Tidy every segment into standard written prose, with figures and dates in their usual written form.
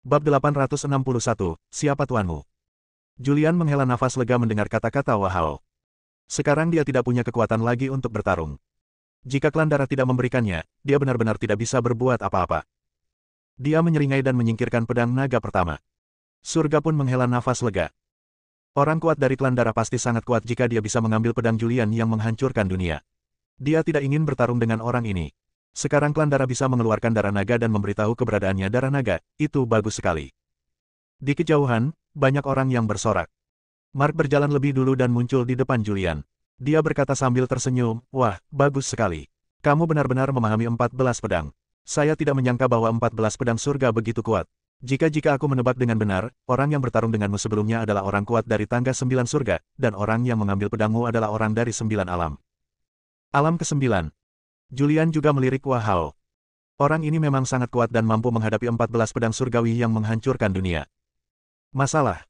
Bab 861, Siapa Tuanmu? Julian menghela nafas lega mendengar kata-kata Wahao. Sekarang dia tidak punya kekuatan lagi untuk bertarung. Jika klan darah tidak memberikannya, dia benar-benar tidak bisa berbuat apa-apa. Dia menyeringai dan menyingkirkan pedang naga pertama. Surga pun menghela nafas lega. Orang kuat dari klan darah pasti sangat kuat jika dia bisa mengambil pedang Julian yang menghancurkan dunia. Dia tidak ingin bertarung dengan orang ini. Sekarang klan darah bisa mengeluarkan darah naga dan memberitahu keberadaannya darah naga, itu bagus sekali. Di kejauhan, banyak orang yang bersorak. Mark berjalan lebih dulu dan muncul di depan Julian. Dia berkata sambil tersenyum, "Wah, bagus sekali. Kamu benar-benar memahami 14 pedang. Saya tidak menyangka bahwa 14 pedang surga begitu kuat. Jika aku menebak dengan benar, orang yang bertarung denganmu sebelumnya adalah orang kuat dari tangga 9 surga, dan orang yang mengambil pedangmu adalah orang dari 9 alam. Alam ke-9. Julian juga melirik Wahao. Orang ini memang sangat kuat dan mampu menghadapi 14 pedang surgawi yang menghancurkan dunia. Masalah.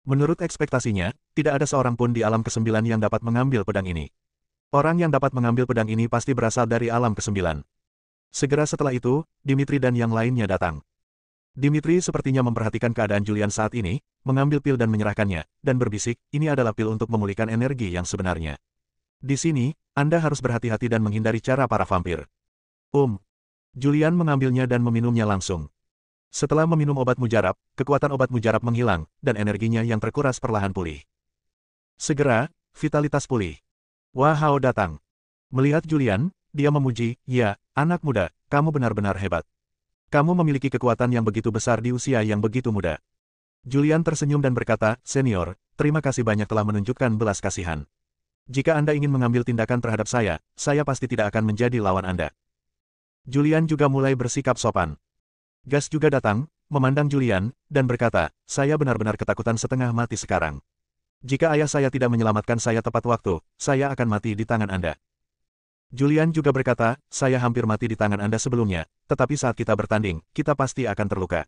Menurut ekspektasinya, tidak ada seorang pun di alam ke-9 yang dapat mengambil pedang ini. Orang yang dapat mengambil pedang ini pasti berasal dari alam ke-9. Segera setelah itu, Dimitri dan yang lainnya datang. Dimitri sepertinya memperhatikan keadaan Julian saat ini, mengambil pil dan menyerahkannya, dan berbisik, ini adalah pil untuk memulihkan energi yang sebenarnya. Di sini, Anda harus berhati-hati dan menghindari cara para vampir. Julian mengambilnya dan meminumnya langsung. Setelah meminum obat mujarab, kekuatan obat mujarab menghilang, dan energinya yang terkuras perlahan pulih. Segera, vitalitas pulih. Wahao datang. Melihat Julian, dia memuji, "Ya, anak muda, kamu benar-benar hebat. Kamu memiliki kekuatan yang begitu besar di usia yang begitu muda." Julian tersenyum dan berkata, "Senior, terima kasih banyak telah menunjukkan belas kasihan. Jika Anda ingin mengambil tindakan terhadap saya pasti tidak akan menjadi lawan Anda." Julian juga mulai bersikap sopan. Gas juga datang, memandang Julian, dan berkata, "Saya benar-benar ketakutan setengah mati sekarang. Jika ayah saya tidak menyelamatkan saya tepat waktu, saya akan mati di tangan Anda." Julian juga berkata, "Saya hampir mati di tangan Anda sebelumnya, tetapi saat kita bertanding, kita pasti akan terluka."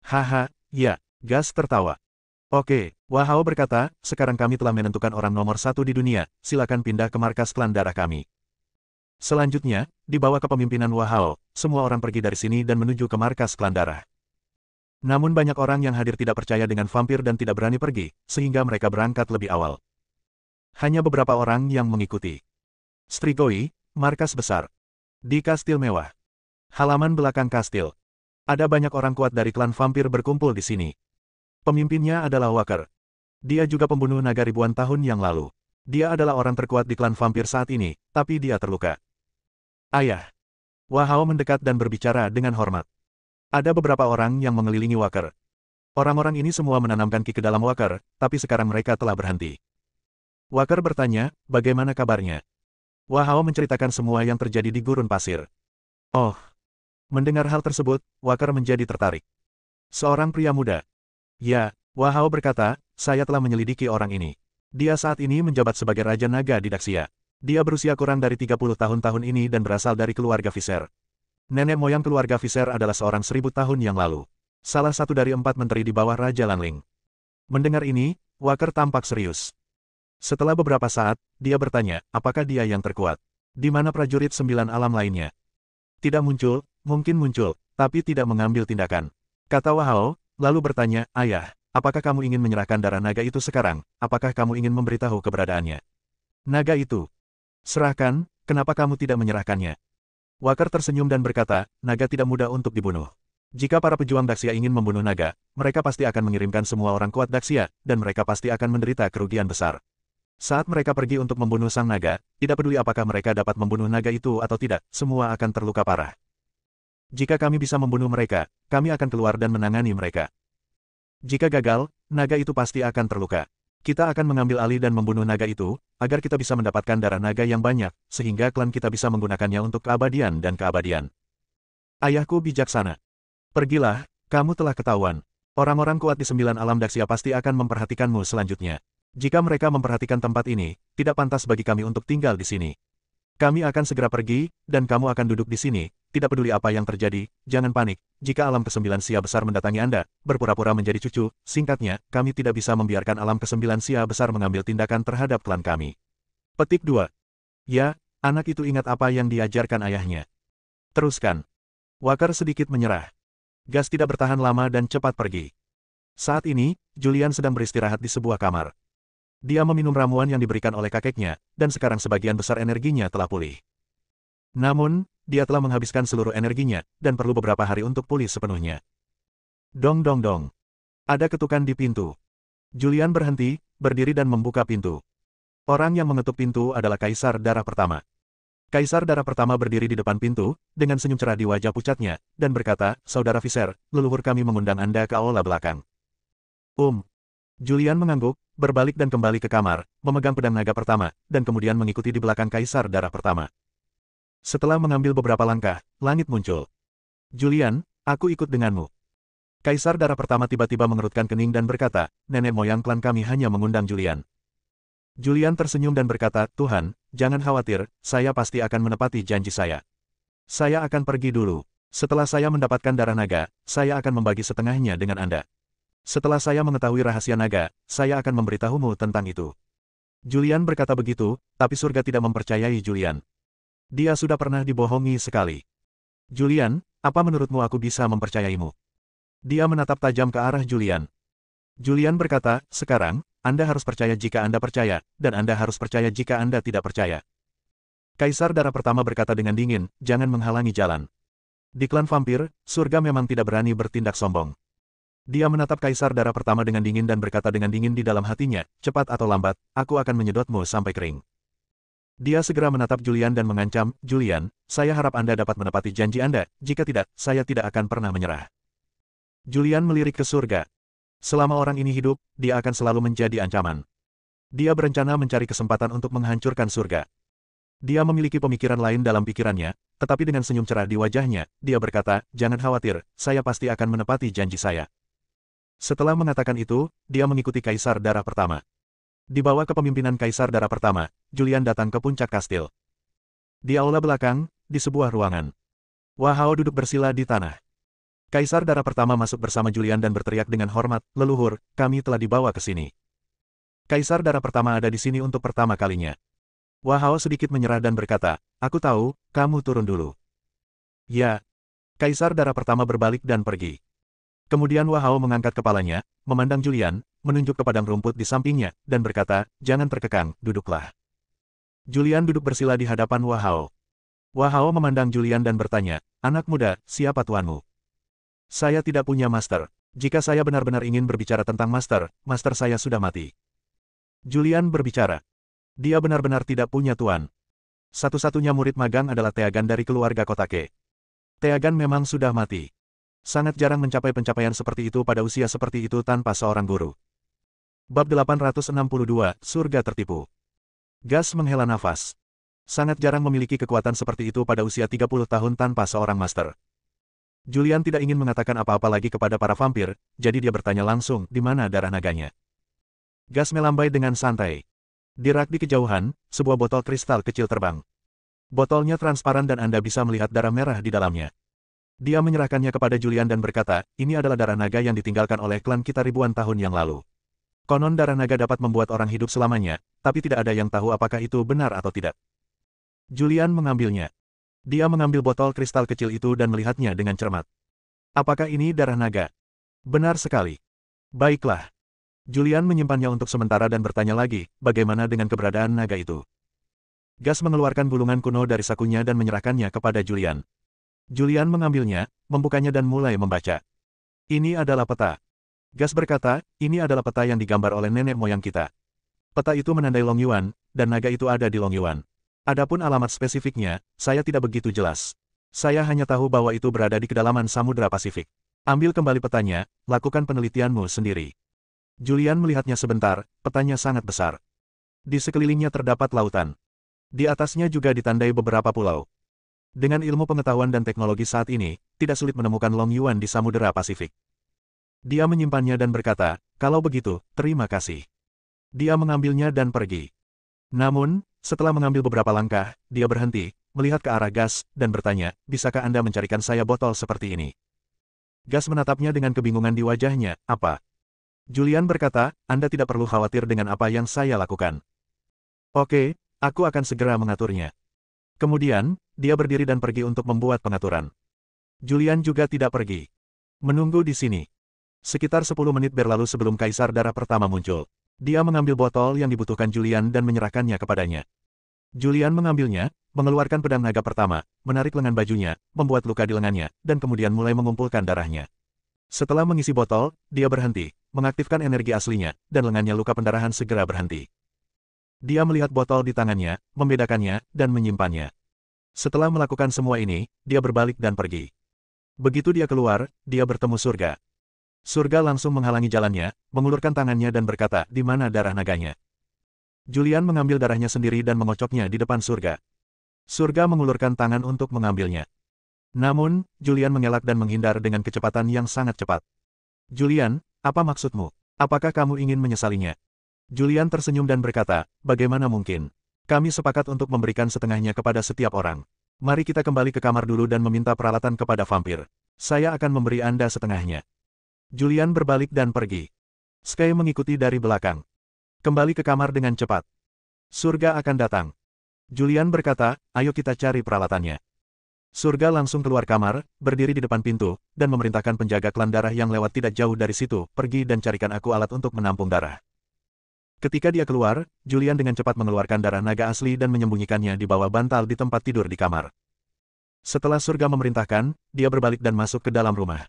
"Haha, ya," Gas tertawa. "Oke," Wahao berkata, "sekarang kami telah menentukan orang nomor 1 di dunia, silakan pindah ke markas klan darah kami." Selanjutnya, di bawah kepemimpinan Wahao, semua orang pergi dari sini dan menuju ke markas klan darah. Namun banyak orang yang hadir tidak percaya dengan vampir dan tidak berani pergi, sehingga mereka berangkat lebih awal. Hanya beberapa orang yang mengikuti. Strigoi, markas besar. Di kastil mewah. Halaman belakang kastil. Ada banyak orang kuat dari klan vampir berkumpul di sini. Pemimpinnya adalah Walker. Dia juga pembunuh naga ribuan tahun yang lalu. Dia adalah orang terkuat di klan vampir saat ini, tapi dia terluka. "Ayah." Wahao mendekat dan berbicara dengan hormat. Ada beberapa orang yang mengelilingi Walker. Orang-orang ini semua menanamkan ki ke dalam Walker, tapi sekarang mereka telah berhenti. Walker bertanya, "Bagaimana kabarnya?" Wahao menceritakan semua yang terjadi di gurun pasir. Oh. Mendengar hal tersebut, Walker menjadi tertarik. Seorang pria muda. "Ya," Wahao berkata, "saya telah menyelidiki orang ini. Dia saat ini menjabat sebagai Raja Naga di Daxia. Dia berusia kurang dari 30 tahun ini dan berasal dari keluarga Visser. Nenek moyang keluarga Visser adalah seorang 1000 tahun yang lalu. Salah satu dari 4 menteri di bawah Raja Lanling." Mendengar ini, Walker tampak serius. Setelah beberapa saat, dia bertanya, "Apakah dia yang terkuat? Di mana prajurit 9 alam lainnya?" "Tidak muncul, mungkin muncul, tapi tidak mengambil tindakan," kata Wahao, lalu bertanya, "Ayah, apakah kamu ingin menyerahkan darah naga itu sekarang? Apakah kamu ingin memberitahu keberadaannya?" "Naga itu? Serahkan, kenapa kamu tidak menyerahkannya?" Walker tersenyum dan berkata, "Naga tidak mudah untuk dibunuh. Jika para pejuang Daxia ingin membunuh naga, mereka pasti akan mengirimkan semua orang kuat Daxia, dan mereka pasti akan menderita kerugian besar. Saat mereka pergi untuk membunuh sang naga, tidak peduli apakah mereka dapat membunuh naga itu atau tidak, semua akan terluka parah. Jika kami bisa membunuh mereka, kami akan keluar dan menangani mereka. Jika gagal, naga itu pasti akan terluka. Kita akan mengambil alih dan membunuh naga itu, agar kita bisa mendapatkan darah naga yang banyak, sehingga klan kita bisa menggunakannya untuk keabadian dan keabadian." "Ayahku bijaksana. Pergilah, kamu telah ketahuan. Orang-orang kuat di 9 alam Daxia pasti akan memperhatikanmu selanjutnya. Jika mereka memperhatikan tempat ini, tidak pantas bagi kami untuk tinggal di sini. Kami akan segera pergi, dan kamu akan duduk di sini, tidak peduli apa yang terjadi, jangan panik. Jika alam ke-9 Sia besar mendatangi Anda, berpura-pura menjadi cucu, singkatnya, kami tidak bisa membiarkan alam ke-9 Sia besar mengambil tindakan terhadap klan kami." Petik 2. Ya, anak itu ingat apa yang diajarkan ayahnya. Teruskan. Walker sedikit menyerah. Gas tidak bertahan lama dan cepat pergi. Saat ini, Julian sedang beristirahat di sebuah kamar. Dia meminum ramuan yang diberikan oleh kakeknya, dan sekarang sebagian besar energinya telah pulih. Namun, dia telah menghabiskan seluruh energinya, dan perlu beberapa hari untuk pulih sepenuhnya. Dong dong dong. Ada ketukan di pintu. Julian berhenti, berdiri dan membuka pintu. Orang yang mengetuk pintu adalah Kaisar Darah Pertama. Kaisar Darah Pertama berdiri di depan pintu, dengan senyum cerah di wajah pucatnya, dan berkata, "Saudara Viser, leluhur kami mengundang Anda ke aula belakang." Julian mengangguk, berbalik dan kembali ke kamar, memegang pedang naga pertama, dan kemudian mengikuti di belakang Kaisar Darah Pertama. Setelah mengambil beberapa langkah, langit muncul. "Julian, aku ikut denganmu." Kaisar Darah Pertama tiba-tiba mengerutkan kening dan berkata, "Nenek moyang klan kami hanya mengundang Julian." Julian tersenyum dan berkata, "Tuhan, jangan khawatir, saya pasti akan menepati janji saya. Saya akan pergi dulu. Setelah saya mendapatkan darah naga, saya akan membagi setengahnya dengan Anda. Setelah saya mengetahui rahasia naga, saya akan memberitahumu tentang itu." Julian berkata begitu, tapi surga tidak mempercayai Julian. Dia sudah pernah dibohongi sekali. "Julian, apa menurutmu aku bisa mempercayaimu?" Dia menatap tajam ke arah Julian. Julian berkata, "Sekarang, Anda harus percaya jika Anda percaya, dan Anda harus percaya jika Anda tidak percaya." Kaisar Darah Pertama berkata dengan dingin, "Jangan menghalangi jalan." Di klan vampir, surga memang tidak berani bertindak sombong. Dia menatap Kaisar Darah Pertama dengan dingin dan berkata dengan dingin di dalam hatinya, "Cepat atau lambat, aku akan menyedotmu sampai kering." Dia segera menatap Julian dan mengancam, "Julian, saya harap Anda dapat menepati janji Anda, jika tidak, saya tidak akan pernah menyerah." Julian melirik ke surga. Selama orang ini hidup, dia akan selalu menjadi ancaman. Dia berencana mencari kesempatan untuk menghancurkan surga. Dia memiliki pemikiran lain dalam pikirannya, tetapi dengan senyum cerah di wajahnya, dia berkata, "Jangan khawatir, saya pasti akan menepati janji saya." Setelah mengatakan itu, dia mengikuti Kaisar Darah Pertama. Di bawah kepemimpinan Kaisar Darah Pertama, Julian datang ke puncak kastil. Di aula belakang, di sebuah ruangan, Wahao duduk bersila di tanah. Kaisar Darah Pertama masuk bersama Julian dan berteriak dengan hormat, "Leluhur, kami telah dibawa ke sini." Kaisar Darah Pertama ada di sini untuk pertama kalinya. Wahao sedikit menyerah dan berkata, "Aku tahu, kamu turun dulu." "Ya." Kaisar Darah Pertama berbalik dan pergi. Kemudian Wahao mengangkat kepalanya, memandang Julian, menunjuk ke padang rumput di sampingnya, dan berkata, "Jangan terkekang, duduklah." Julian duduk bersila di hadapan Wahao. Wahao memandang Julian dan bertanya, "Anak muda, siapa tuanmu?" "Saya tidak punya master. Jika saya benar-benar ingin berbicara tentang master, master saya sudah mati." Julian berbicara. Dia benar-benar tidak punya tuan. Satu-satunya murid magang adalah Teagan dari keluarga Kotake. Teagan memang sudah mati. Sangat jarang mencapai pencapaian seperti itu pada usia seperti itu tanpa seorang guru. Bab 862, Surga Tertipu. Gas menghela nafas. Sangat jarang memiliki kekuatan seperti itu pada usia 30 tahun tanpa seorang master. Julian tidak ingin mengatakan apa-apa lagi kepada para vampir, jadi dia bertanya langsung, "Di mana darah naganya?" Gas melambai dengan santai. Di rak di kejauhan, sebuah botol kristal kecil terbang. Botolnya transparan dan Anda bisa melihat darah merah di dalamnya. Dia menyerahkannya kepada Julian dan berkata, "Ini adalah darah naga yang ditinggalkan oleh klan kita ribuan tahun yang lalu. Konon darah naga dapat membuat orang hidup selamanya, tapi tidak ada yang tahu apakah itu benar atau tidak." Julian mengambilnya. Dia mengambil botol kristal kecil itu dan melihatnya dengan cermat. "Apakah ini darah naga?" "Benar sekali." "Baiklah." Julian menyimpannya untuk sementara dan bertanya lagi, "Bagaimana dengan keberadaan naga itu?" Gas mengeluarkan gulungan kuno dari sakunya dan menyerahkannya kepada Julian. Julian mengambilnya, membukanya dan mulai membaca. "Ini adalah peta." Gas berkata, "Ini adalah peta yang digambar oleh nenek moyang kita. Peta itu menandai Long Yuan, dan naga itu ada di Long Yuan. Adapun alamat spesifiknya, saya tidak begitu jelas. Saya hanya tahu bahwa itu berada di kedalaman Samudra Pasifik. Ambil kembali petanya, lakukan penelitianmu sendiri." Julian melihatnya sebentar, petanya sangat besar. Di sekelilingnya terdapat lautan. Di atasnya juga ditandai beberapa pulau. Dengan ilmu pengetahuan dan teknologi saat ini, tidak sulit menemukan Long Yuan di Samudera Pasifik. Dia menyimpannya dan berkata, "Kalau begitu, terima kasih." Dia mengambilnya dan pergi. Namun, setelah mengambil beberapa langkah, dia berhenti, melihat ke arah Gas, dan bertanya, "Bisakah Anda mencarikan saya botol seperti ini?" Gas menatapnya dengan kebingungan di wajahnya, "Apa?" Julian berkata, "Anda tidak perlu khawatir dengan apa yang saya lakukan. Oke, aku akan segera mengaturnya." Kemudian, dia berdiri dan pergi untuk membuat pengaturan. Julian juga tidak pergi. Menunggu di sini. Sekitar 10 menit berlalu sebelum Kaisar Darah pertama muncul. Dia mengambil botol yang dibutuhkan Julian dan menyerahkannya kepadanya. Julian mengambilnya, mengeluarkan pedang naga pertama, menarik lengan bajunya, membuat luka di lengannya, dan kemudian mulai mengumpulkan darahnya. Setelah mengisi botol, dia berhenti, mengaktifkan energi aslinya, dan lengannya luka pendarahan segera berhenti. Dia melihat botol di tangannya, membedakannya, dan menyimpannya. Setelah melakukan semua ini, dia berbalik dan pergi. Begitu dia keluar, dia bertemu surga. Surga langsung menghalangi jalannya, mengulurkan tangannya dan berkata, "Di mana darah naganya?" Julian mengambil darahnya sendiri dan mengocoknya di depan surga. Surga mengulurkan tangan untuk mengambilnya. Namun, Julian mengelak dan menghindar dengan kecepatan yang sangat cepat. "Julian, apa maksudmu? Apakah kamu ingin menyesalinya?" Julian tersenyum dan berkata, "Bagaimana mungkin? Kami sepakat untuk memberikan setengahnya kepada setiap orang. Mari kita kembali ke kamar dulu dan meminta peralatan kepada vampir. Saya akan memberi Anda setengahnya." Julian berbalik dan pergi. Sky mengikuti dari belakang. "Kembali ke kamar dengan cepat. Surga akan datang." Julian berkata, "Ayo kita cari peralatannya." Surga langsung keluar kamar, berdiri di depan pintu, dan memerintahkan penjaga klan darah yang lewat tidak jauh dari situ, "Pergi dan carikan aku alat untuk menampung darah." Ketika dia keluar, Julian dengan cepat mengeluarkan darah naga asli dan menyembunyikannya di bawah bantal di tempat tidur di kamar. Setelah surga memerintahkan, dia berbalik dan masuk ke dalam rumah.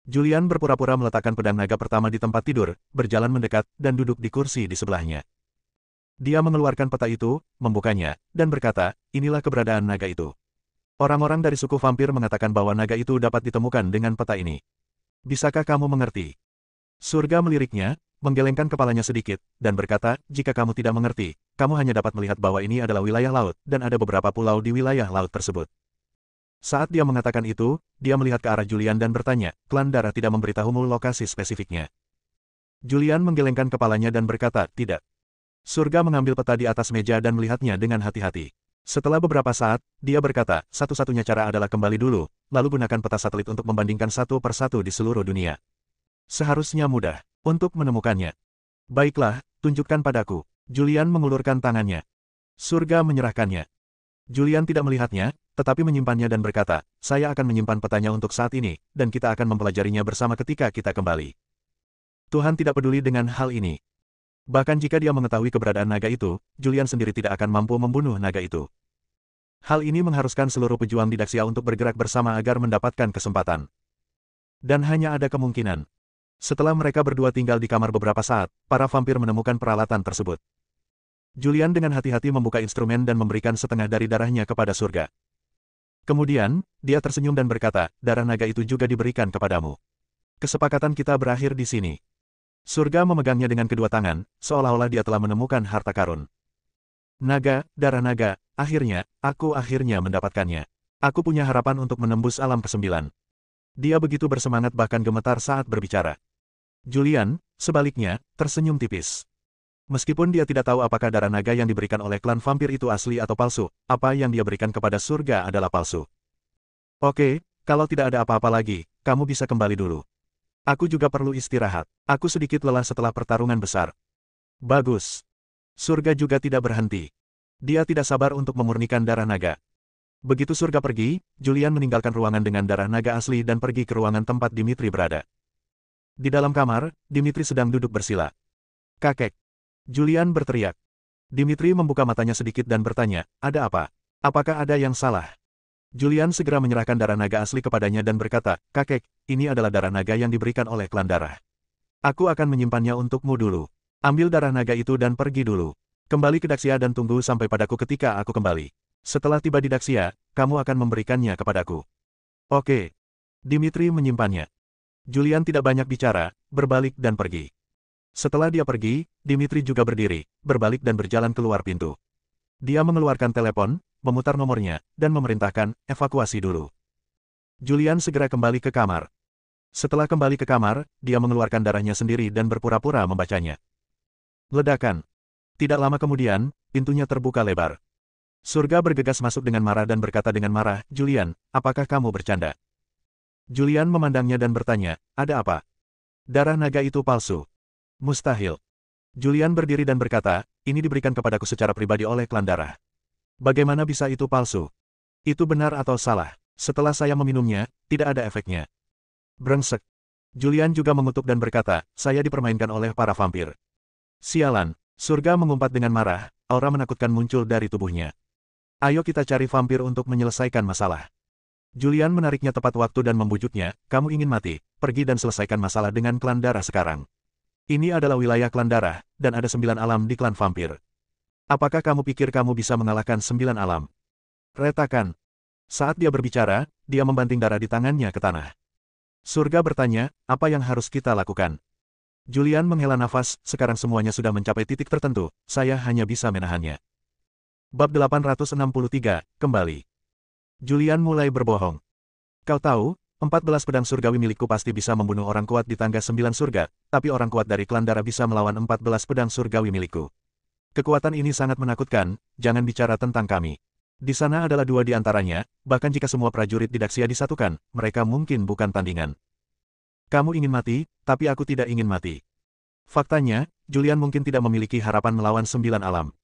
Julian berpura-pura meletakkan pedang naga pertama di tempat tidur, berjalan mendekat, dan duduk di kursi di sebelahnya. Dia mengeluarkan peta itu, membukanya, dan berkata, "Inilah keberadaan naga itu. Orang-orang dari suku vampir mengatakan bahwa naga itu dapat ditemukan dengan peta ini. Bisakah kamu mengerti?" Surga meliriknya, menggelengkan kepalanya sedikit, dan berkata, "Jika kamu tidak mengerti, kamu hanya dapat melihat bahwa ini adalah wilayah laut, dan ada beberapa pulau di wilayah laut tersebut." Saat dia mengatakan itu, dia melihat ke arah Julian dan bertanya, "Klan darah tidak memberitahumu lokasi spesifiknya?" Julian menggelengkan kepalanya dan berkata, "Tidak." Surga mengambil peta di atas meja dan melihatnya dengan hati-hati. Setelah beberapa saat, dia berkata, "Satu-satunya cara adalah kembali dulu, lalu gunakan peta satelit untuk membandingkan satu persatu di seluruh dunia. Seharusnya mudah untuk menemukannya." "Baiklah, tunjukkan padaku." Julian mengulurkan tangannya. Surga menyerahkannya. Julian tidak melihatnya, tetapi menyimpannya dan berkata, "Saya akan menyimpan petanya untuk saat ini, dan kita akan mempelajarinya bersama ketika kita kembali." Tuhan tidak peduli dengan hal ini. Bahkan jika dia mengetahui keberadaan naga itu, Julian sendiri tidak akan mampu membunuh naga itu. Hal ini mengharuskan seluruh pejuang di Daxia untuk bergerak bersama agar mendapatkan kesempatan. Dan hanya ada kemungkinan. Setelah mereka berdua tinggal di kamar beberapa saat, para vampir menemukan peralatan tersebut. Julian dengan hati-hati membuka instrumen dan memberikan setengah dari darahnya kepada surga. Kemudian, dia tersenyum dan berkata, "Darah naga itu juga diberikan kepadamu. Kesepakatan kita berakhir di sini." Surga memegangnya dengan kedua tangan, seolah-olah dia telah menemukan harta karun. "Naga, darah naga, aku akhirnya mendapatkannya. Aku punya harapan untuk menembus alam ke-9." Dia begitu bersemangat bahkan gemetar saat berbicara. Julian, sebaliknya, tersenyum tipis. Meskipun dia tidak tahu apakah darah naga yang diberikan oleh klan vampir itu asli atau palsu, apa yang dia berikan kepada surga adalah palsu. "Oke, kalau tidak ada apa-apa lagi, kamu bisa kembali dulu. Aku juga perlu istirahat. Aku sedikit lelah setelah pertarungan besar." "Bagus." Surga juga tidak berhenti. Dia tidak sabar untuk memurnikan darah naga. Begitu surga pergi, Julian meninggalkan ruangan dengan darah naga asli dan pergi ke ruangan tempat Dimitri berada. Di dalam kamar, Dimitri sedang duduk bersila. "Kakek!" Julian berteriak. Dimitri membuka matanya sedikit dan bertanya, "Ada apa? Apakah ada yang salah?" Julian segera menyerahkan darah naga asli kepadanya dan berkata, "Kakek, ini adalah darah naga yang diberikan oleh klan darah. Aku akan menyimpannya untukmu dulu. Ambil darah naga itu dan pergi dulu. Kembali ke Daxia dan tunggu sampai padaku ketika aku kembali. Setelah tiba di Daxia, kamu akan memberikannya kepadaku." "Oke." Dimitri menyimpannya. Julian tidak banyak bicara, berbalik dan pergi. Setelah dia pergi, Dimitri juga berdiri, berbalik dan berjalan keluar pintu. Dia mengeluarkan telepon, memutar nomornya, dan memerintahkan, "Evakuasi dulu." Julian segera kembali ke kamar. Setelah kembali ke kamar, dia mengeluarkan darahnya sendiri dan berpura-pura membacanya. Ledakan. Tidak lama kemudian, pintunya terbuka lebar. Surga bergegas masuk dengan marah dan berkata dengan marah, "Julian, apakah kamu bercanda?" Julian memandangnya dan bertanya, "Ada apa?" "Darah naga itu palsu." "Mustahil." Julian berdiri dan berkata, "Ini diberikan kepadaku secara pribadi oleh klan darah. Bagaimana bisa itu palsu? Itu benar atau salah? Setelah saya meminumnya, tidak ada efeknya." Brengsek. Julian juga mengutuk dan berkata, saya dipermainkan oleh para vampir. Sialan, surga mengumpat dengan marah, aura menakutkan muncul dari tubuhnya. Ayo kita cari vampir untuk menyelesaikan masalah. Julian menariknya tepat waktu dan membujuknya, kamu ingin mati, pergi dan selesaikan masalah dengan klan darah sekarang. Ini adalah wilayah klan darah, dan ada 9 alam di klan vampir. Apakah kamu pikir kamu bisa mengalahkan 9 alam? Retakan. Saat dia berbicara, dia membanting darah di tangannya ke tanah. Surga bertanya, apa yang harus kita lakukan? Julian menghela nafas, sekarang semuanya sudah mencapai titik tertentu, saya hanya bisa menahannya. Bab 863, kembali. Julian mulai berbohong. Kau tahu, 14 pedang surgawi milikku pasti bisa membunuh orang kuat di tangga 9 surga, tapi orang kuat dari klan darah bisa melawan 14 pedang surgawi milikku. Kekuatan ini sangat menakutkan, jangan bicara tentang kami. Di sana adalah 2 di antaranya, bahkan jika semua prajurit Didaksia disatukan, mereka mungkin bukan tandingan. Kamu ingin mati, tapi aku tidak ingin mati. Faktanya, Julian mungkin tidak memiliki harapan melawan 9 alam.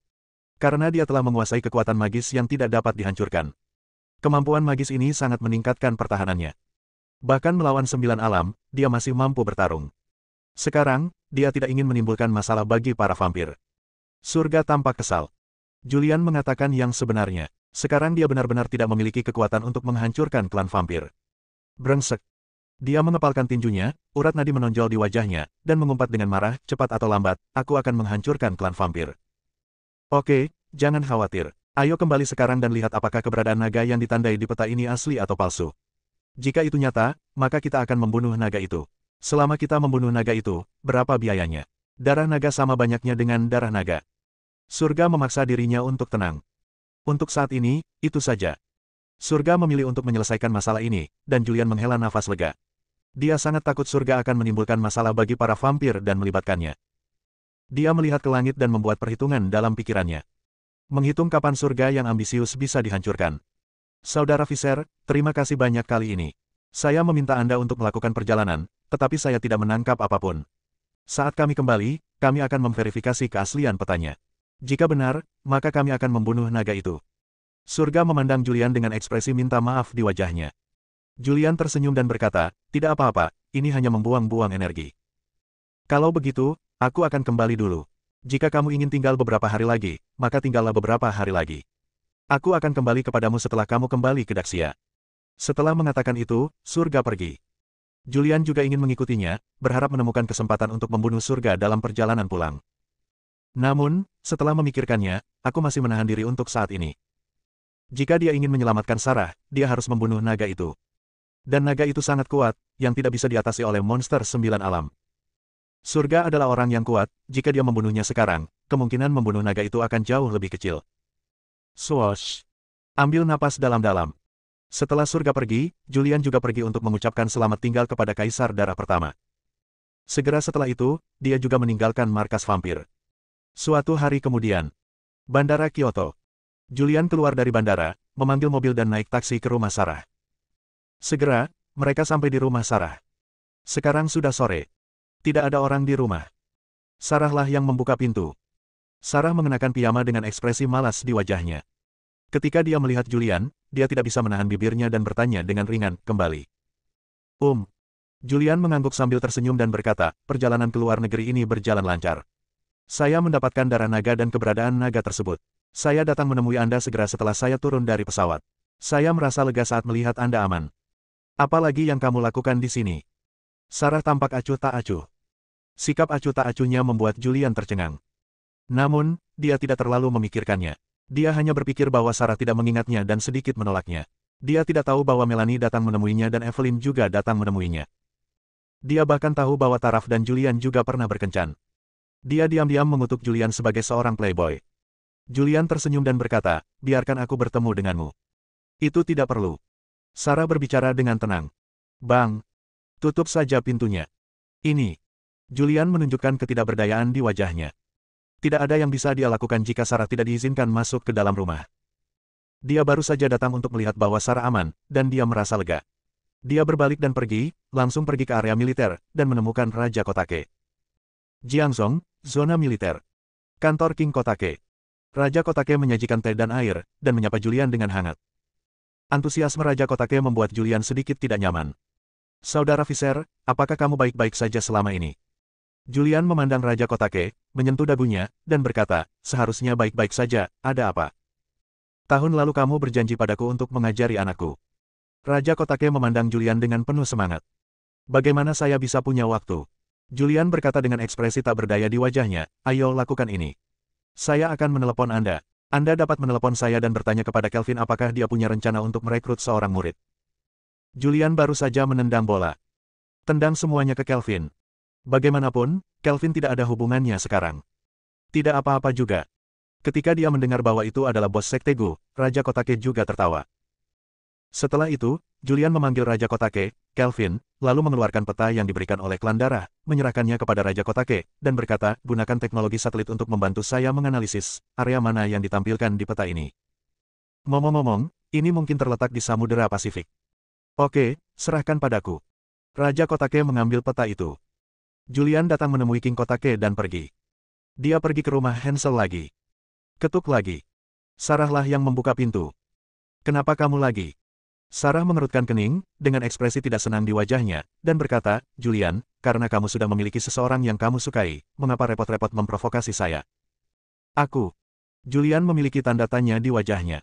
Karena dia telah menguasai kekuatan magis yang tidak dapat dihancurkan. Kemampuan magis ini sangat meningkatkan pertahanannya. Bahkan melawan 9 alam, dia masih mampu bertarung. Sekarang, dia tidak ingin menimbulkan masalah bagi para vampir. Surga tampak kesal. Julian mengatakan yang sebenarnya. Sekarang dia benar-benar tidak memiliki kekuatan untuk menghancurkan klan vampir. Brengsek. Dia mengepalkan tinjunya, urat nadi menonjol di wajahnya, dan mengumpat dengan marah, cepat atau lambat, aku akan menghancurkan klan vampir. Oke, jangan khawatir. Ayo kembali sekarang dan lihat apakah keberadaan naga yang ditandai di peta ini asli atau palsu. Jika itu nyata, maka kita akan membunuh naga itu. Selama kita membunuh naga itu, berapa biayanya? Darah naga sama banyaknya dengan darah naga. Surga memaksa dirinya untuk tenang. Untuk saat ini, itu saja. Surga memilih untuk menyelesaikan masalah ini, dan Julian menghela nafas lega. Dia sangat takut surga akan menimbulkan masalah bagi para vampir dan melibatkannya. Dia melihat ke langit dan membuat perhitungan dalam pikirannya. Menghitung kapan surga yang ambisius bisa dihancurkan. Saudara Visser, terima kasih banyak kali ini. Saya meminta Anda untuk melakukan perjalanan, tetapi saya tidak menangkap apapun. Saat kami kembali, kami akan memverifikasi keaslian petanya. Jika benar, maka kami akan membunuh naga itu. Surga memandang Julian dengan ekspresi minta maaf di wajahnya. Julian tersenyum dan berkata, tidak apa-apa, ini hanya membuang-buang energi. Kalau begitu, aku akan kembali dulu. Jika kamu ingin tinggal beberapa hari lagi, maka tinggallah beberapa hari lagi. Aku akan kembali kepadamu setelah kamu kembali ke Daksia. Setelah mengatakan itu, surga pergi. Julian juga ingin mengikutinya, berharap menemukan kesempatan untuk membunuh surga dalam perjalanan pulang. Namun, setelah memikirkannya, aku masih menahan diri untuk saat ini. Jika dia ingin menyelamatkan Sarah, dia harus membunuh naga itu. Dan naga itu sangat kuat, yang tidak bisa diatasi oleh monster 9 alam. Surga adalah orang yang kuat, jika dia membunuhnya sekarang, kemungkinan membunuh naga itu akan jauh lebih kecil. Swoosh. Ambil napas dalam-dalam. Setelah surga pergi, Julian juga pergi untuk mengucapkan selamat tinggal kepada Kaisar Darah Pertama. Segera setelah itu, dia juga meninggalkan markas vampir. Suatu hari kemudian, Bandara Kyoto. Julian keluar dari bandara, memanggil mobil dan naik taksi ke rumah Sarah. Segera, mereka sampai di rumah Sarah. Sekarang sudah sore. Tidak ada orang di rumah. Sarahlah yang membuka pintu. Sarah mengenakan piyama dengan ekspresi malas di wajahnya. Ketika dia melihat Julian, dia tidak bisa menahan bibirnya dan bertanya dengan ringan, kembali. Julian mengangguk sambil tersenyum dan berkata, perjalanan ke luar negeri ini berjalan lancar. Saya mendapatkan darah naga dan keberadaan naga tersebut. Saya datang menemui Anda segera setelah saya turun dari pesawat. Saya merasa lega saat melihat Anda aman. Apalagi yang kamu lakukan di sini? Sarah tampak acuh tak acuh. Sikap acuh tak acuhnya membuat Julian tercengang. Namun, dia tidak terlalu memikirkannya. Dia hanya berpikir bahwa Sarah tidak mengingatnya dan sedikit menolaknya. Dia tidak tahu bahwa Melanie datang menemuinya dan Evelyn juga datang menemuinya. Dia bahkan tahu bahwa Taraf dan Julian juga pernah berkencan. Dia diam-diam mengutuk Julian sebagai seorang playboy. Julian tersenyum dan berkata, biarkan aku bertemu denganmu. Itu tidak perlu. Sarah berbicara dengan tenang. Bang, tutup saja pintunya. Ini. Julian menunjukkan ketidakberdayaan di wajahnya. Tidak ada yang bisa dia lakukan jika Sarah tidak diizinkan masuk ke dalam rumah. Dia baru saja datang untuk melihat bahwa Sarah aman, dan dia merasa lega. Dia berbalik dan pergi, langsung pergi ke area militer, dan menemukan Raja Kotake. Jiangzong, zona militer. Kantor King Kotake. Raja Kotake menyajikan teh dan air, dan menyapa Julian dengan hangat. Antusiasme Raja Kotake membuat Julian sedikit tidak nyaman. Saudara Viser, apakah kamu baik-baik saja selama ini? Julian memandang Raja Kotake, menyentuh dagunya, dan berkata, seharusnya baik-baik saja, ada apa? Tahun lalu kamu berjanji padaku untuk mengajari anakku. Raja Kotake memandang Julian dengan penuh semangat. Bagaimana saya bisa punya waktu? Julian berkata dengan ekspresi tak berdaya di wajahnya, ayo lakukan ini. Saya akan menelepon Anda. Anda dapat menelepon saya dan bertanya kepada Kelvin apakah dia punya rencana untuk merekrut seorang murid. Julian baru saja menendang bola. Tendang semuanya ke Kelvin. Bagaimanapun, Kelvin tidak ada hubungannya sekarang. Tidak apa-apa juga. Ketika dia mendengar bahwa itu adalah bos Sekte Gu, Raja Kotake juga tertawa. Setelah itu, Julian memanggil Raja Kotake, Kelvin, lalu mengeluarkan peta yang diberikan oleh klan darah, menyerahkannya kepada Raja Kotake, dan berkata, gunakan teknologi satelit untuk membantu saya menganalisis area mana yang ditampilkan di peta ini. Ngomong-ngomong, ini mungkin terletak di Samudera Pasifik. Oke, serahkan padaku. Raja Kotake mengambil peta itu. Julian datang menemui King Kotake dan pergi. Dia pergi ke rumah Hansel lagi. Ketuk lagi. Sarahlah yang membuka pintu. Kenapa kamu lagi? Sarah mengerutkan kening, dengan ekspresi tidak senang di wajahnya, dan berkata, Julian, karena kamu sudah memiliki seseorang yang kamu sukai, mengapa repot-repot memprovokasi saya? Aku. Julian memiliki tanda tanya di wajahnya.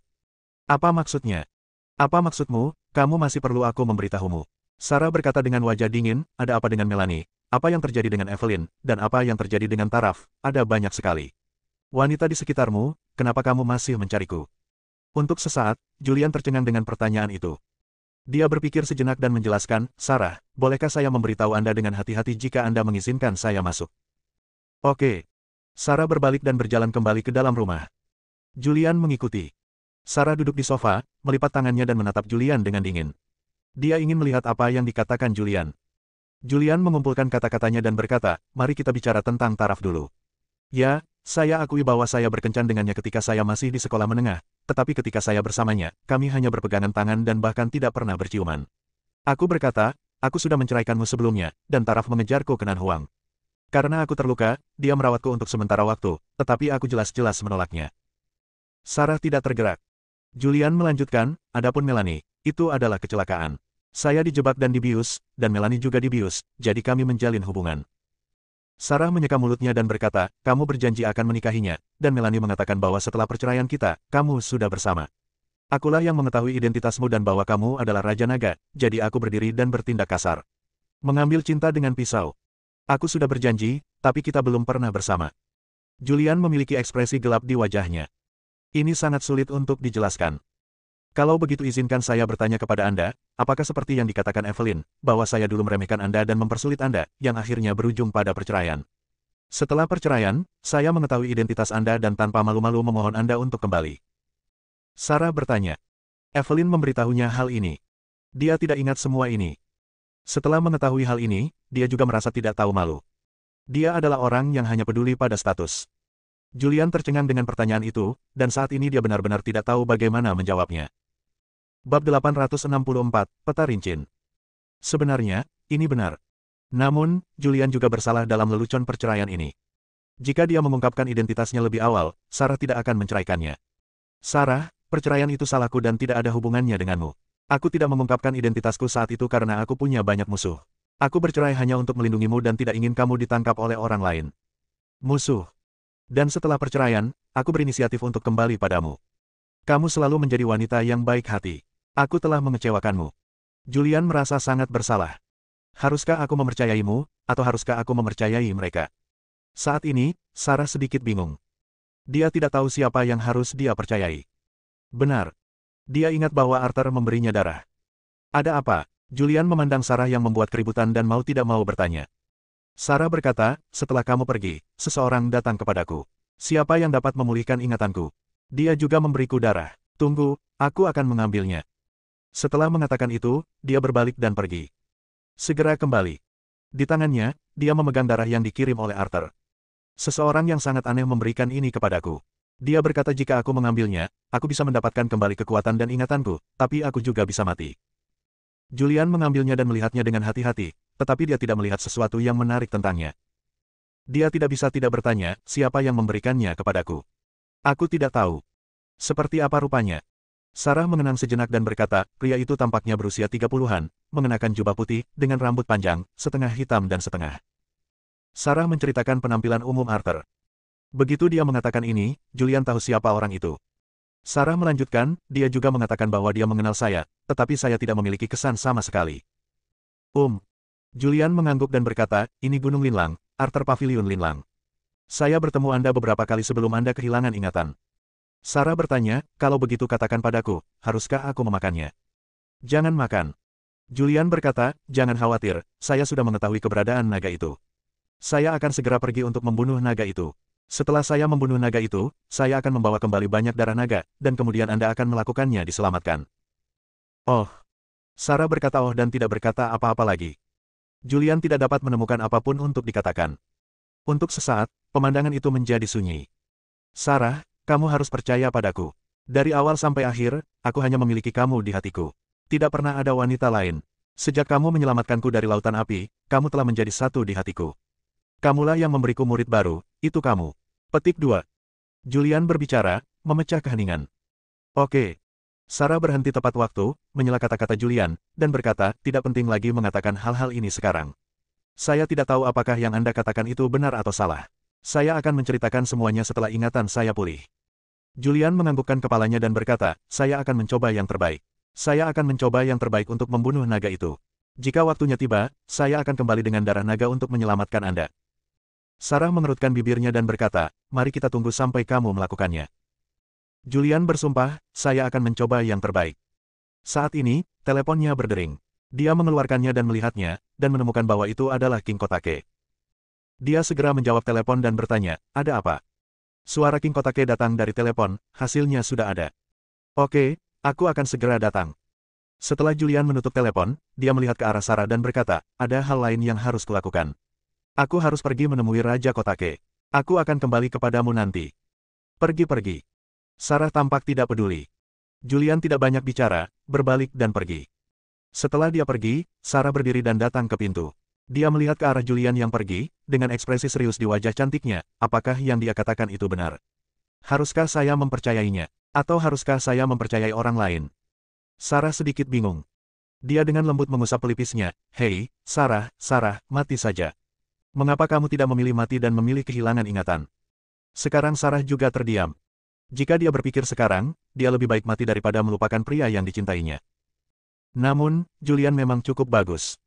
Apa maksudnya? Apa maksudmu, kamu masih perlu aku memberitahumu? Sarah berkata dengan wajah dingin, ada apa dengan Melanie, apa yang terjadi dengan Evelyn, dan apa yang terjadi dengan Taraf, ada banyak sekali. Wanita di sekitarmu, kenapa kamu masih mencariku? Untuk sesaat, Julian tercengang dengan pertanyaan itu. Dia berpikir sejenak dan menjelaskan, Sarah, bolehkah saya memberitahu Anda dengan hati-hati jika Anda mengizinkan saya masuk? Oke. Sarah berbalik dan berjalan kembali ke dalam rumah. Julian mengikuti. Sarah duduk di sofa, melipat tangannya dan menatap Julian dengan dingin. Dia ingin melihat apa yang dikatakan Julian. Julian mengumpulkan kata-katanya dan berkata, mari kita bicara tentang Taraf dulu. Ya, saya akui bahwa saya berkencan dengannya ketika saya masih di sekolah menengah, tetapi ketika saya bersamanya, kami hanya berpegangan tangan dan bahkan tidak pernah berciuman. Aku berkata, aku sudah menceraikanmu sebelumnya, dan Taraf mengejarku ke Nanhuang. Karena aku terluka, dia merawatku untuk sementara waktu, tetapi aku jelas-jelas menolaknya. Sarah tidak tergerak. Julian melanjutkan, adapun Melanie, itu adalah kecelakaan. Saya dijebak dan dibius, dan Melanie juga dibius, jadi kami menjalin hubungan. Sarah menyeka mulutnya dan berkata, kamu berjanji akan menikahinya, dan Melanie mengatakan bahwa setelah perceraian kita, kamu sudah bersama. Akulah yang mengetahui identitasmu dan bahwa kamu adalah Raja Naga, jadi aku berdiri dan bertindak kasar. Mengambil cinta dengan pisau. Aku sudah berjanji, tapi kita belum pernah bersama. Julian memiliki ekspresi gelap di wajahnya. Ini sangat sulit untuk dijelaskan. Kalau begitu izinkan saya bertanya kepada Anda, apakah seperti yang dikatakan Evelyn, bahwa saya dulu meremehkan Anda dan mempersulit Anda, yang akhirnya berujung pada perceraian. Setelah perceraian, saya mengetahui identitas Anda dan tanpa malu-malu memohon Anda untuk kembali. Sarah bertanya. Evelyn memberitahunya hal ini. Dia tidak ingat semua ini. Setelah mengetahui hal ini, dia juga merasa tidak tahu malu. Dia adalah orang yang hanya peduli pada status. Julian tercengang dengan pertanyaan itu, dan saat ini dia benar-benar tidak tahu bagaimana menjawabnya. Bab 864, Peta Rincin. Sebenarnya, ini benar. Namun, Julian juga bersalah dalam lelucon perceraian ini. Jika dia mengungkapkan identitasnya lebih awal, Sarah tidak akan menceraikannya. Sarah, perceraian itu salahku dan tidak ada hubungannya denganmu. Aku tidak mengungkapkan identitasku saat itu karena aku punya banyak musuh. Aku bercerai hanya untuk melindungimu dan tidak ingin kamu ditangkap oleh orang lain. Musuh. Dan setelah perceraian, aku berinisiatif untuk kembali padamu. Kamu selalu menjadi wanita yang baik hati. Aku telah mengecewakanmu. Julian merasa sangat bersalah. Haruskah aku mempercayaimu, atau haruskah aku mempercayai mereka? Saat ini, Sarah sedikit bingung. Dia tidak tahu siapa yang harus dia percayai. Benar. Dia ingat bahwa Arthur memberinya darah. Ada apa? Julian memandang Sarah yang membuat keributan dan mau tidak mau bertanya. Sarah berkata, setelah kamu pergi, seseorang datang kepadaku. Siapa yang dapat memulihkan ingatanku? Dia juga memberiku darah. Tunggu, aku akan mengambilnya. Setelah mengatakan itu, dia berbalik dan pergi. Segera kembali. Di tangannya, dia memegang darah yang dikirim oleh Arthur. Seseorang yang sangat aneh memberikan ini kepadaku. Dia berkata jika aku mengambilnya, aku bisa mendapatkan kembali kekuatan dan ingatanku, tapi aku juga bisa mati. Julian mengambilnya dan melihatnya dengan hati-hati, tetapi dia tidak melihat sesuatu yang menarik tentangnya. Dia tidak bisa tidak bertanya, siapa yang memberikannya kepadaku. Aku tidak tahu. Seperti apa rupanya? Sarah mengenang sejenak dan berkata, pria itu tampaknya berusia 30-an, mengenakan jubah putih, dengan rambut panjang, setengah hitam dan setengah. Sarah menceritakan penampilan umum Arthur. Begitu dia mengatakan ini, Julian tahu siapa orang itu. Sarah melanjutkan, dia juga mengatakan bahwa dia mengenal saya, tetapi saya tidak memiliki kesan sama sekali. Julian mengangguk dan berkata, ini Gunung Linlang, Arthur Pavilion Linlang. Saya bertemu Anda beberapa kali sebelum Anda kehilangan ingatan. Sarah bertanya, kalau begitu katakan padaku, haruskah aku memakannya? Jangan makan. Julian berkata, jangan khawatir, saya sudah mengetahui keberadaan naga itu. Saya akan segera pergi untuk membunuh naga itu. Setelah saya membunuh naga itu, saya akan membawa kembali banyak darah naga, dan kemudian Anda akan melakukannya diselamatkan. Oh. Sarah berkata oh dan tidak berkata apa-apa lagi. Julian tidak dapat menemukan apapun untuk dikatakan. Untuk sesaat, pemandangan itu menjadi sunyi. Sarah, kamu harus percaya padaku. Dari awal sampai akhir, aku hanya memiliki kamu di hatiku. Tidak pernah ada wanita lain. Sejak kamu menyelamatkanku dari lautan api, kamu telah menjadi satu di hatiku. Kamulah yang memberiku murid baru, itu kamu. Petik 2. Julian berbicara, memecah keheningan. Oke. Sarah berhenti tepat waktu, menyela kata-kata Julian, dan berkata, tidak penting lagi mengatakan hal-hal ini sekarang. Saya tidak tahu apakah yang Anda katakan itu benar atau salah. Saya akan menceritakan semuanya setelah ingatan saya pulih. Julian menganggukkan kepalanya dan berkata, saya akan mencoba yang terbaik. Saya akan mencoba yang terbaik untuk membunuh naga itu. Jika waktunya tiba, saya akan kembali dengan darah naga untuk menyelamatkan Anda. Sarah mengerutkan bibirnya dan berkata, mari kita tunggu sampai kamu melakukannya. Julian bersumpah, saya akan mencoba yang terbaik. Saat ini, teleponnya berdering. Dia mengeluarkannya dan melihatnya, dan menemukan bahwa itu adalah King Kotake. Dia segera menjawab telepon dan bertanya, ada apa? Suara King Kotake datang dari telepon, hasilnya sudah ada. Oke, aku akan segera datang. Setelah Julian menutup telepon, dia melihat ke arah Sarah dan berkata, ada hal lain yang harus kulakukan. Aku harus pergi menemui Raja Kotake. Aku akan kembali kepadamu nanti. Pergi-pergi. Sarah tampak tidak peduli. Julian tidak banyak bicara, berbalik dan pergi. Setelah dia pergi, Sarah berdiri dan datang ke pintu. Dia melihat ke arah Julian yang pergi, dengan ekspresi serius di wajah cantiknya, apakah yang dia katakan itu benar? Haruskah saya mempercayainya? Atau haruskah saya mempercayai orang lain? Sarah sedikit bingung. Dia dengan lembut mengusap pelipisnya, hei, Sarah, mati saja. Mengapa kamu tidak memilih mati dan memilih kehilangan ingatan? Sekarang Sarah juga terdiam. Jika dia berpikir sekarang, dia lebih baik mati daripada melupakan pria yang dicintainya. Namun, Julian memang cukup bagus.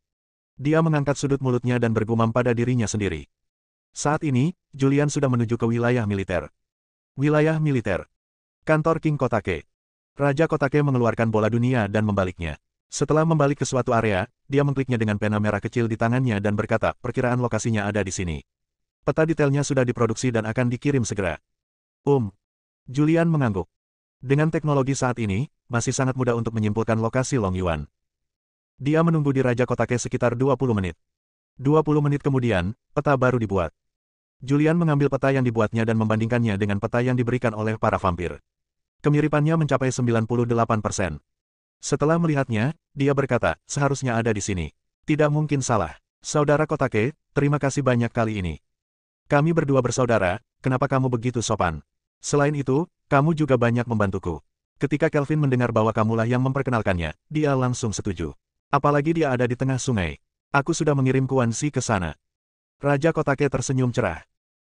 Dia mengangkat sudut mulutnya dan bergumam pada dirinya sendiri. Saat ini, Julian sudah menuju ke wilayah militer. Wilayah militer. Kantor King Kotake. Raja Kotake mengeluarkan bola dunia dan membaliknya. Setelah membalik ke suatu area, dia mengkliknya dengan pena merah kecil di tangannya dan berkata, perkiraan lokasinya ada di sini. Peta detailnya sudah diproduksi dan akan dikirim segera. Julian mengangguk. Dengan teknologi saat ini, masih sangat mudah untuk menyimpulkan lokasi Long Yuan. Dia menunggu di Raja Kotake sekitar 20 menit. 20 menit kemudian, peta baru dibuat. Julian mengambil peta yang dibuatnya dan membandingkannya dengan peta yang diberikan oleh para vampir. Kemiripannya mencapai 98%. Setelah melihatnya, dia berkata, seharusnya ada di sini. Tidak mungkin salah. Saudara Kotake, terima kasih banyak kali ini. Kami berdua bersaudara, kenapa kamu begitu sopan? Selain itu, kamu juga banyak membantuku. Ketika Kelvin mendengar bahwa kamulah yang memperkenalkannya, dia langsung setuju. Apalagi dia ada di tengah sungai. Aku sudah mengirim Kuan Si ke sana. Raja Kotake tersenyum cerah.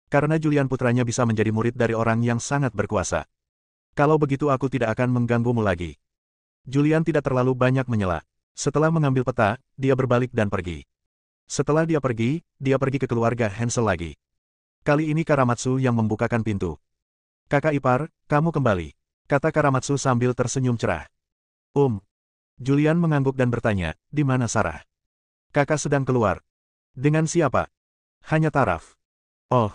Karena Julian putranya bisa menjadi murid dari orang yang sangat berkuasa. Kalau begitu aku tidak akan mengganggumu lagi. Julian tidak terlalu banyak menyela. Setelah mengambil peta, dia berbalik dan pergi. Setelah dia pergi ke keluarga Hansel lagi. Kali ini Karamatsu yang membukakan pintu. Kakak ipar, kamu kembali. Kata Karamatsu sambil tersenyum cerah. Julian mengangguk dan bertanya, di mana Sarah? Kakak sedang keluar. Dengan siapa? Hanya Taraf. Oh.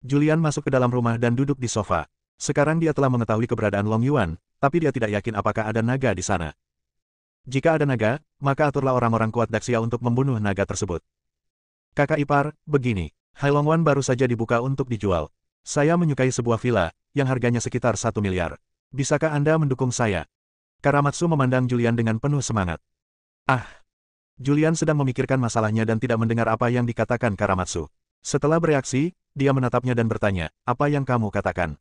Julian masuk ke dalam rumah dan duduk di sofa. Sekarang dia telah mengetahui keberadaan Long Yuan, tapi dia tidak yakin apakah ada naga di sana. Jika ada naga, maka aturlah orang-orang kuat Daxia untuk membunuh naga tersebut. Kakak ipar, begini. Hailongwan baru saja dibuka untuk dijual. Saya menyukai sebuah villa, yang harganya sekitar 1 miliar. Bisakah Anda mendukung saya? Karamatsu memandang Julian dengan penuh semangat. Julian sedang memikirkan masalahnya dan tidak mendengar apa yang dikatakan Karamatsu. Setelah bereaksi, dia menatapnya dan bertanya, apa yang kamu katakan?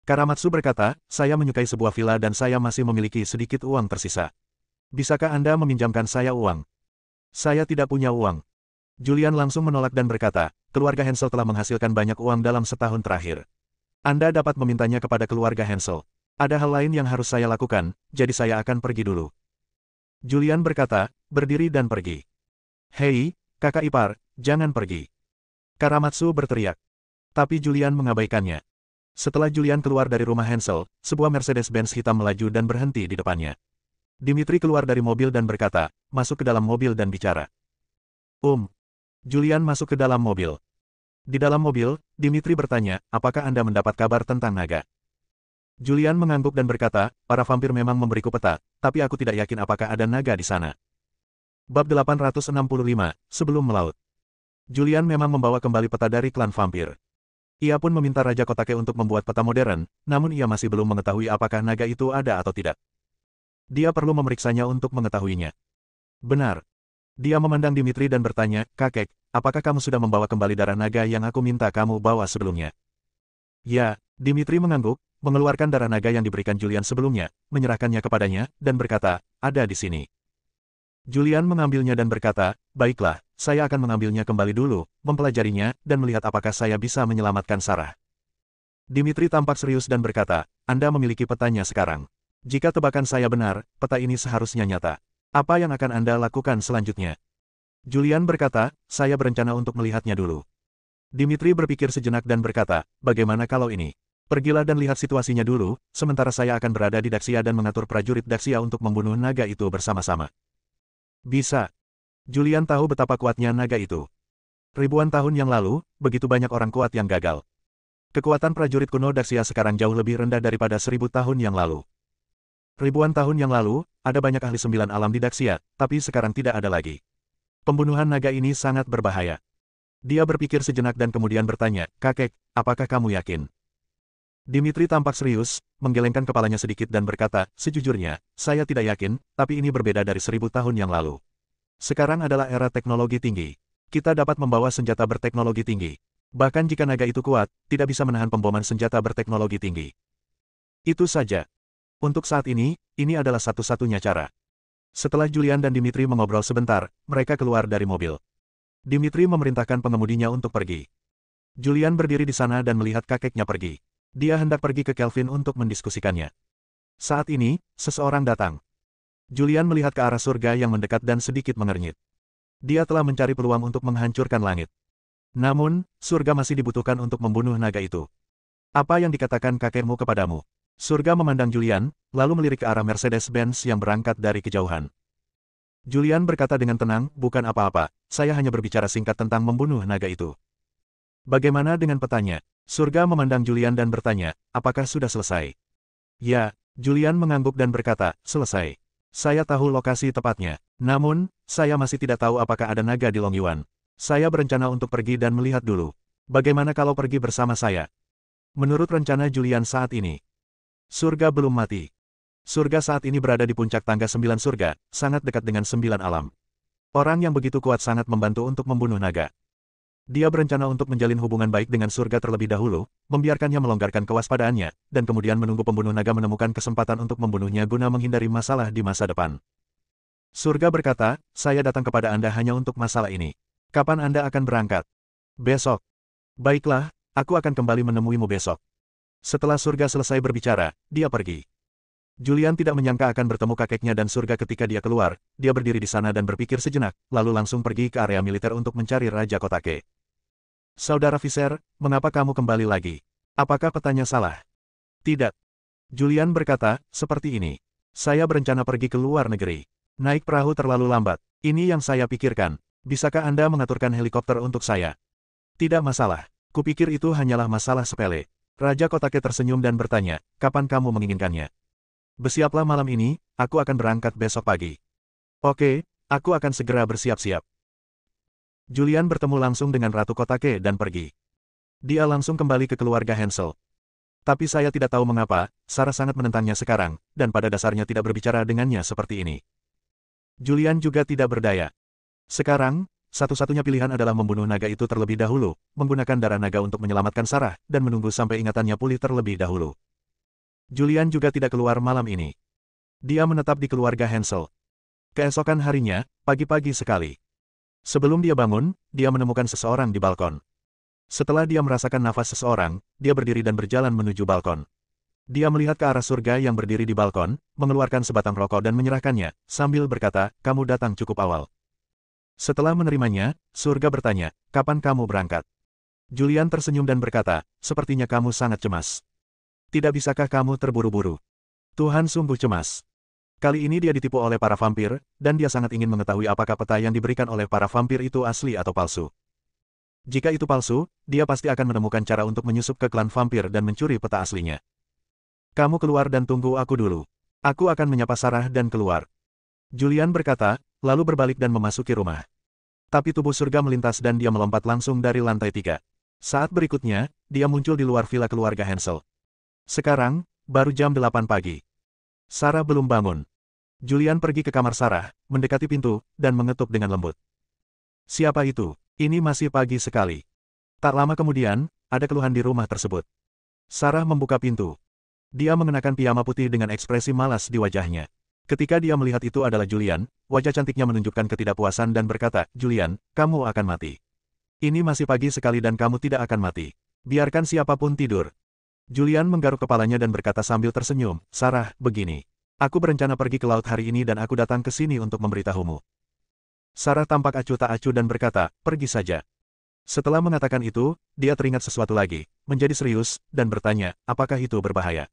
Karamatsu berkata, saya menyukai sebuah villa dan saya masih memiliki sedikit uang tersisa. Bisakah Anda meminjamkan saya uang? Saya tidak punya uang. Julian langsung menolak dan berkata, keluarga Hansel telah menghasilkan banyak uang dalam setahun terakhir. Anda dapat memintanya kepada keluarga Hansel. Ada hal lain yang harus saya lakukan, jadi saya akan pergi dulu. Julian berkata, berdiri dan pergi. Hei, kakak ipar, jangan pergi. Karamatsu berteriak. Tapi Julian mengabaikannya. Setelah Julian keluar dari rumah Hansel, sebuah Mercedes-Benz hitam melaju dan berhenti di depannya. Dimitri keluar dari mobil dan berkata, masuk ke dalam mobil dan bicara. Julian masuk ke dalam mobil. Di dalam mobil, Dimitri bertanya, apakah Anda mendapat kabar tentang naga? Julian mengangguk dan berkata, para vampir memang memberiku peta, tapi aku tidak yakin apakah ada naga di sana. Bab 865, sebelum melaut. Julian memang membawa kembali peta dari klan vampir. Ia pun meminta Raja Kotake untuk membuat peta modern, namun ia masih belum mengetahui apakah naga itu ada atau tidak. Dia perlu memeriksanya untuk mengetahuinya. Benar. Dia memandang Dimitri dan bertanya, kakek, apakah kamu sudah membawa kembali darah naga yang aku minta kamu bawa sebelumnya? Ya, Dimitri mengangguk, mengeluarkan darah naga yang diberikan Julian sebelumnya, menyerahkannya kepadanya, dan berkata, ada di sini. Julian mengambilnya dan berkata, baiklah, saya akan mengambilnya kembali dulu, mempelajarinya, dan melihat apakah saya bisa menyelamatkan Sarah. Dimitri tampak serius dan berkata, Anda memiliki petanya sekarang. Jika tebakan saya benar, peta ini seharusnya nyata. Apa yang akan Anda lakukan selanjutnya? Julian berkata, saya berencana untuk melihatnya dulu. Dimitri berpikir sejenak dan berkata, bagaimana kalau ini? Pergilah dan lihat situasinya dulu, sementara saya akan berada di Daxia dan mengatur prajurit Daxia untuk membunuh naga itu bersama-sama. Bisa. Julian tahu betapa kuatnya naga itu. Ribuan tahun yang lalu, begitu banyak orang kuat yang gagal. Kekuatan prajurit kuno Daxia sekarang jauh lebih rendah daripada 1000 tahun yang lalu. Ribuan tahun yang lalu, ada banyak ahli 9 alam di Daxia, tapi sekarang tidak ada lagi. Pembunuhan naga ini sangat berbahaya. Dia berpikir sejenak dan kemudian bertanya, kakek, apakah kamu yakin? Dimitri tampak serius, menggelengkan kepalanya sedikit dan berkata, sejujurnya, saya tidak yakin, tapi ini berbeda dari 1000 tahun yang lalu. Sekarang adalah era teknologi tinggi. Kita dapat membawa senjata berteknologi tinggi. Bahkan jika naga itu kuat, tidak bisa menahan pemboman senjata berteknologi tinggi. Itu saja. Untuk saat ini adalah satu-satunya cara. Setelah Julian dan Dimitri mengobrol sebentar, mereka keluar dari mobil. Dimitri memerintahkan pengemudinya untuk pergi. Julian berdiri di sana dan melihat kakeknya pergi. Dia hendak pergi ke Kelvin untuk mendiskusikannya. Saat ini, seseorang datang. Julian melihat ke arah surga yang mendekat dan sedikit mengernyit. Dia telah mencari peluang untuk menghancurkan langit. Namun, surga masih dibutuhkan untuk membunuh naga itu. Apa yang dikatakan kakekmu kepadamu? Surga memandang Julian, lalu melirik ke arah Mercedes-Benz yang berangkat dari kejauhan. Julian berkata dengan tenang, bukan apa-apa, saya hanya berbicara singkat tentang membunuh naga itu. Bagaimana dengan petanya? Surga memandang Julian dan bertanya, apakah sudah selesai? Ya, Julian mengangguk dan berkata, selesai. Saya tahu lokasi tepatnya. Namun, saya masih tidak tahu apakah ada naga di Longyuan. Saya berencana untuk pergi dan melihat dulu. Bagaimana kalau pergi bersama saya? Menurut rencana Julian saat ini, surga belum mati. Surga saat ini berada di puncak tangga 9 surga, sangat dekat dengan 9 alam. Orang yang begitu kuat sangat membantu untuk membunuh naga. Dia berencana untuk menjalin hubungan baik dengan surga terlebih dahulu, membiarkannya melonggarkan kewaspadaannya, dan kemudian menunggu pembunuh naga menemukan kesempatan untuk membunuhnya guna menghindari masalah di masa depan. Surga berkata, saya datang kepada Anda hanya untuk masalah ini. Kapan Anda akan berangkat? Besok. Baiklah, aku akan kembali menemuimu besok. Setelah surga selesai berbicara, dia pergi. Julian tidak menyangka akan bertemu kakeknya dan surga ketika dia keluar, dia berdiri di sana dan berpikir sejenak, lalu langsung pergi ke area militer untuk mencari Raja Kotake. Saudara Visser, mengapa kamu kembali lagi? Apakah petanya salah? Tidak. Julian berkata, seperti ini. Saya berencana pergi ke luar negeri. Naik perahu terlalu lambat. Ini yang saya pikirkan. Bisakah Anda mengaturkan helikopter untuk saya? Tidak masalah. Kupikir itu hanyalah masalah sepele. Raja Kotake tersenyum dan bertanya, kapan kamu menginginkannya? Bersiaplah malam ini, aku akan berangkat besok pagi. Oke, aku akan segera bersiap-siap. Julian bertemu langsung dengan Ratu Kotake dan pergi. Dia langsung kembali ke keluarga Hansel. Tapi saya tidak tahu mengapa, Sarah sangat menentangnya sekarang, dan pada dasarnya tidak berbicara dengannya seperti ini. Julian juga tidak berdaya. Sekarang, satu-satunya pilihan adalah membunuh naga itu terlebih dahulu, menggunakan darah naga untuk menyelamatkan Sarah, dan menunggu sampai ingatannya pulih terlebih dahulu. Julian juga tidak keluar malam ini. Dia menetap di keluarga Hansel. Keesokan harinya, pagi-pagi sekali. Sebelum dia bangun, dia menemukan seseorang di balkon. Setelah dia merasakan nafas seseorang, dia berdiri dan berjalan menuju balkon. Dia melihat ke arah surga yang berdiri di balkon, mengeluarkan sebatang rokok dan menyerahkannya, sambil berkata, "Kamu datang cukup awal." Setelah menerimanya, surga bertanya, "Kapan kamu berangkat?" Julian tersenyum dan berkata, "Sepertinya kamu sangat cemas. Tidak bisakah kamu terburu-buru?" Tuhan sungguh cemas. Kali ini dia ditipu oleh para vampir, dan dia sangat ingin mengetahui apakah peta yang diberikan oleh para vampir itu asli atau palsu. Jika itu palsu, dia pasti akan menemukan cara untuk menyusup ke klan vampir dan mencuri peta aslinya. "Kamu keluar dan tunggu aku dulu. Aku akan menyapa Sarah dan keluar." Julian berkata, lalu berbalik dan memasuki rumah. Tapi tubuh surga melintas dan dia melompat langsung dari lantai 3. Saat berikutnya, dia muncul di luar villa keluarga Hansel. Sekarang, baru jam 8 pagi. Sarah belum bangun. Julian pergi ke kamar Sarah, mendekati pintu, dan mengetuk dengan lembut. "Siapa itu? Ini masih pagi sekali." Tak lama kemudian, ada keluhan di rumah tersebut. Sarah membuka pintu. Dia mengenakan piyama putih dengan ekspresi malas di wajahnya. Ketika dia melihat itu adalah Julian, wajah cantiknya menunjukkan ketidakpuasan dan berkata, "Julian, kamu akan mati. Ini masih pagi sekali dan kamu tidak akan mati. Biarkan siapapun tidur." Julian menggaruk kepalanya dan berkata sambil tersenyum, "Sarah, begini. Aku berencana pergi ke laut hari ini dan aku datang ke sini untuk memberitahumu." Sarah tampak acuh tak acuh dan berkata, "Pergi saja." Setelah mengatakan itu, dia teringat sesuatu lagi, menjadi serius, dan bertanya, "Apakah itu berbahaya?"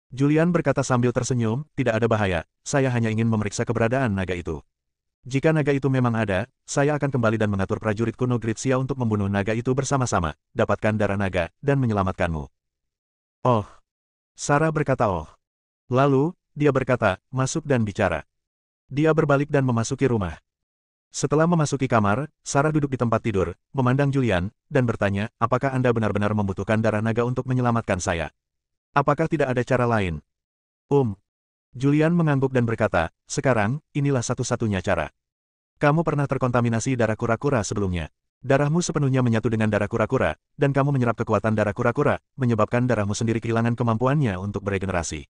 Julian berkata sambil tersenyum, "Tidak ada bahaya, saya hanya ingin memeriksa keberadaan naga itu. Jika naga itu memang ada, saya akan kembali dan mengatur prajurit kuno Gritsia untuk membunuh naga itu bersama-sama, dapatkan darah naga, dan menyelamatkanmu." "Oh." Sarah berkata oh. Lalu, dia berkata, "Masuk dan bicara." Dia berbalik dan memasuki rumah. Setelah memasuki kamar, Sarah duduk di tempat tidur, memandang Julian, dan bertanya, "Apakah Anda benar-benar membutuhkan darah naga untuk menyelamatkan saya? Apakah tidak ada cara lain?" Julian mengangguk dan berkata, "Sekarang, inilah satu-satunya cara. Kamu pernah terkontaminasi darah kura-kura sebelumnya. Darahmu sepenuhnya menyatu dengan darah kura-kura, dan kamu menyerap kekuatan darah kura-kura, menyebabkan darahmu sendiri kehilangan kemampuannya untuk beregenerasi.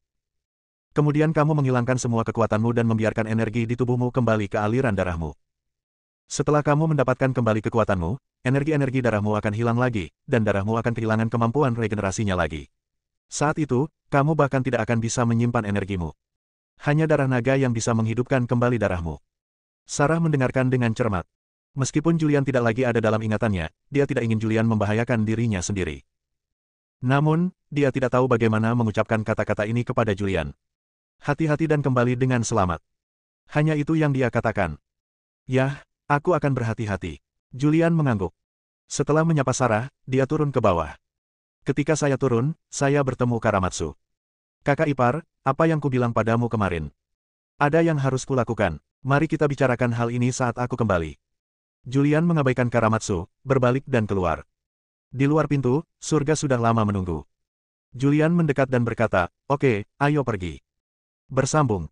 Kemudian kamu menghilangkan semua kekuatanmu dan membiarkan energi di tubuhmu kembali ke aliran darahmu. Setelah kamu mendapatkan kembali kekuatanmu, energi-energi darahmu akan hilang lagi, dan darahmu akan kehilangan kemampuan regenerasinya lagi. Saat itu, kamu bahkan tidak akan bisa menyimpan energimu. Hanya darah naga yang bisa menghidupkan kembali darahmu." Sarah mendengarkan dengan cermat. Meskipun Julian tidak lagi ada dalam ingatannya, dia tidak ingin Julian membahayakan dirinya sendiri. Namun, dia tidak tahu bagaimana mengucapkan kata-kata ini kepada Julian. "Hati-hati dan kembali dengan selamat." Hanya itu yang dia katakan. "Yah, aku akan berhati-hati." Julian mengangguk. Setelah menyapa Sarah, dia turun ke bawah. "Ketika saya turun, saya bertemu Karamatsu. Kakak ipar, apa yang kubilang padamu kemarin? Ada yang harus kulakukan. Mari kita bicarakan hal ini saat aku kembali." Julian mengabaikan Karamatsu, berbalik dan keluar. Di luar pintu, surga sudah lama menunggu. Julian mendekat dan berkata, "Oke, ayo pergi." Bersambung.